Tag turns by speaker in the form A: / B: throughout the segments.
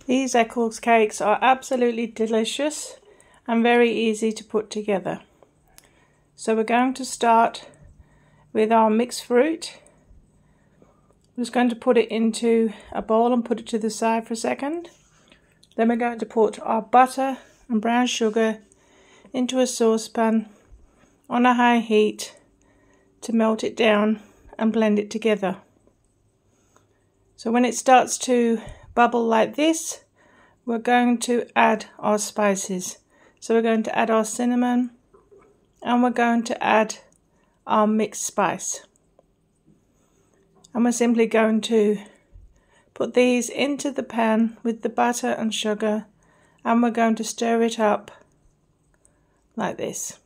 A: These Eccles cakes are absolutely delicious and very easy to put together. So we're going to start with our mixed fruit. I'm just going to put it into a bowl and put it to the side for a second. Then we're going to put our butter and brown sugar into a saucepan on a high heat to melt it down and blend it together. So when it starts to bubble like this, we're going to add our spices. So we're going to add our cinnamon and we're going to add our mixed spice. And we're simply going to put these into the pan with the butter and sugar, and we're going to stir it up like this.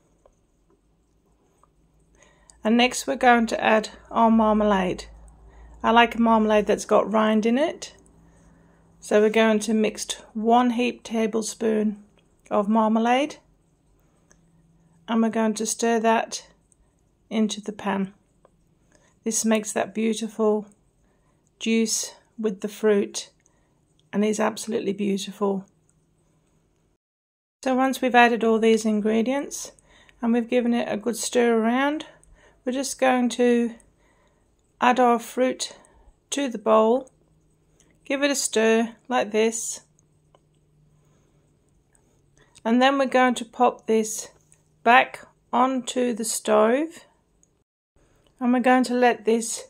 A: And next we're going to add our marmalade. I like a marmalade that's got rind in it. So we're going to mix 1 heaped tablespoon of marmalade, and we're going to stir that into the pan. This makes that beautiful juice with the fruit and is absolutely beautiful. So once we've added all these ingredients and we've given it a good stir around, we're just going to add our fruit to the bowl, give it a stir like this, and then we're going to pop this back onto the stove, and we're going to let this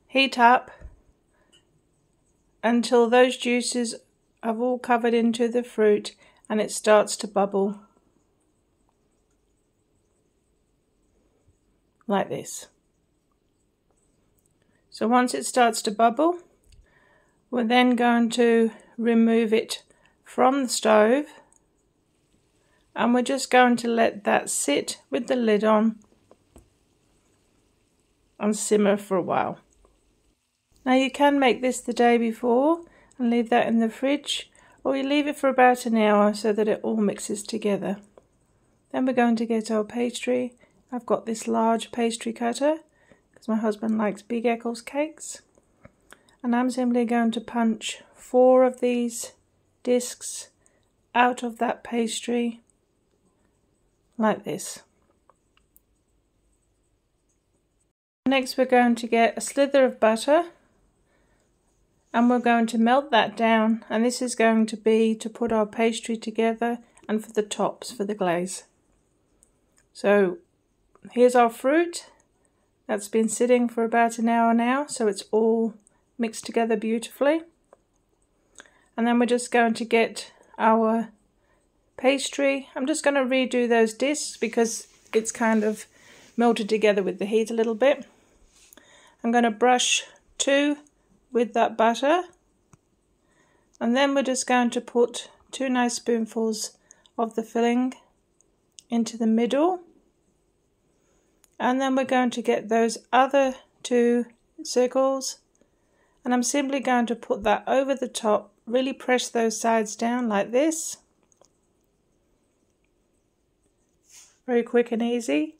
A: heat up until those juices have all covered into the fruit and it starts to bubble like this. So once it starts to bubble, we're then going to remove it from the stove, and we're just going to let that sit with the lid on and simmer for a while. Now you can make this the day before and leave that in the fridge, or you leave it for about an hour so that it all mixes together. Then we're going to get our pastry. I've got this large pastry cutter because my husband likes big Eccles cakes. And I'm simply going to punch 4 of these discs out of that pastry like this. Next we're going to get a slither of butter and we're going to melt that down, and this is going to be to put our pastry together and for the tops for the glaze. So here's our fruit that's been sitting for about an hour now, so it's all mixed together beautifully. And then we're just going to get our pastry. I'm just going to redo those discs because it's kind of melted together with the heat a little bit. I'm going to brush 2 with that butter, and then we're just going to put 2 nice spoonfuls of the filling into the middle, and then we're going to get those other 2 circles, and I'm simply going to put that over the top, really press those sides down like this. Very quick and easy.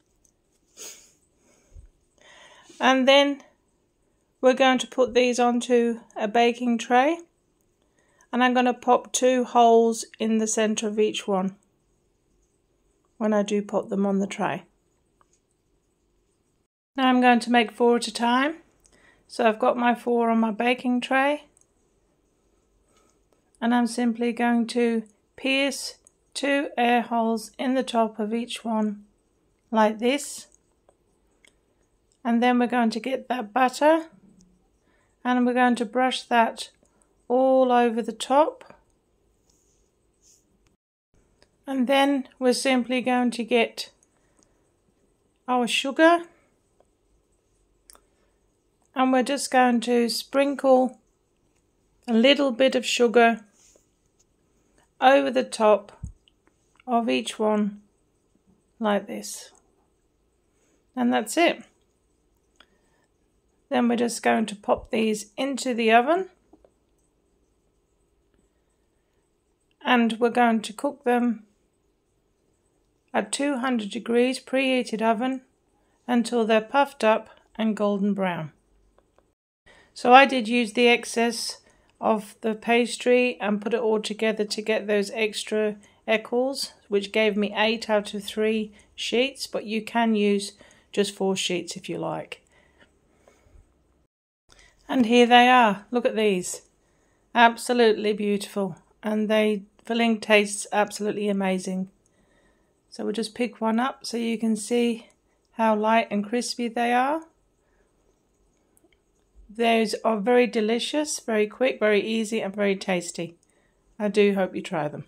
A: And then we're going to put these onto a baking tray, and I'm going to pop 2 holes in the center of each one when I do pop them on the tray. Now I'm going to make 4 at a time. So I've got my 4 on my baking tray, and I'm simply going to pierce 2 air holes in the top of each one like this. And then we're going to get that butter and we're going to brush that all over the top. And then we're simply going to get our sugar, and we're just going to sprinkle a little bit of sugar over the top of each one like this. And that's it. Then we're just going to pop these into the oven, and we're going to cook them at 200 degrees preheated oven until they're puffed up and golden brown. So I did use the excess of the pastry and put it all together to get those extra Eccles, which gave me 8 out of 3 sheets, but you can use just 4 sheets if you like. And here they are. Look at these. Absolutely beautiful, and the filling tastes absolutely amazing. So we'll just pick one up so you can see how light and crispy they are. Those are very delicious, very quick, very easy and very tasty. I do hope you try them.